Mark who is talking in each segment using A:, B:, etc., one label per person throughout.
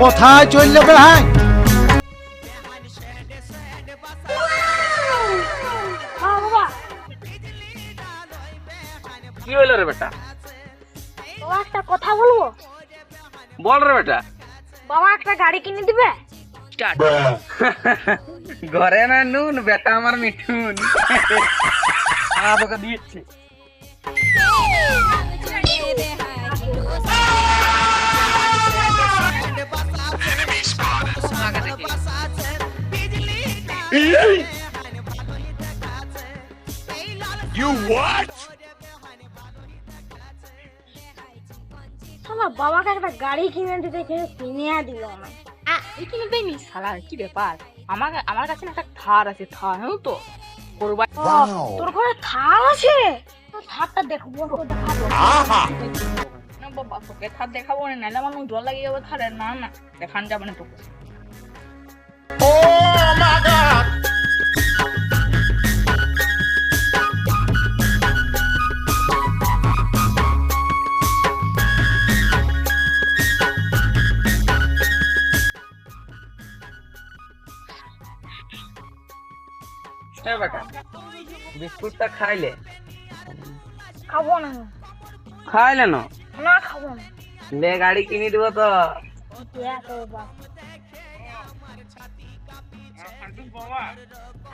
A: কোথায় চললে ভাই?
B: কি হইলো রে বেটা?
C: বাবা একটা কথা বলবো।
B: বল রে বেটা।
C: বাবা একটা গাড়ি কিনে দিবে?
B: ঘরে না নুন, বেটা আমার মিঠুন। তোকে দিচ্ছি।
A: You what?
C: আমার বাবাকে একটা গাড়ি কিনে দিতে কিনে দিল না।
D: এই কিনে দেয়নি শালা, কি ব্যাপার? আমার কাছে না একটা থার আছে, থার হ্যাঁ তো করবা।
C: তোর ঘরে থার আছে? তোর থারটা দেখবো, দেখাবো।
D: না বাবা, তোকে থার দেখাবো না, নাহলে আমার মুখ জল লাগিয়ে যাবে থারে। না না, দেখান যাবে না তোকে।
B: বেটা বিস্কুটটা খাইলে?
C: খাবো না,
B: খাইলে না?
C: না খাবো না।
B: লে গাড়ি কিনে দিব তো।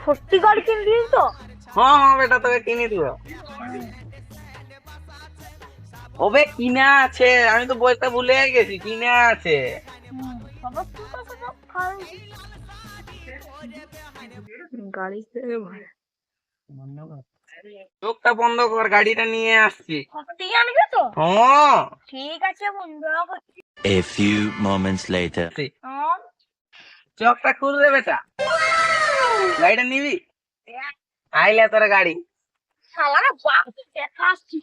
C: সত্যি গাড়ি কিনে দিস তো?
B: হ্যাঁ হ্যাঁ বেটা, তোকে কিনে দিব। ওবে কিনা আছে, আমি তো বলতে ভুলে গেছি, কিনা আছে।
C: বাবা ঠিক আছে, খাই।
D: গাড়ি
B: চোখটা বন্ধ কর, গাড়িটা নিয়ে আসছি।
C: সত্যি আনবে তো?
B: হ্যাঁ
C: ঠিক আছে বন্ধু।
E: A few moments later.
B: চোখটা খুলবে বেটা। গাড়িটা নিবি? আইলে তোর গাড়ি।
C: শালা বাপ দেখা আসছি।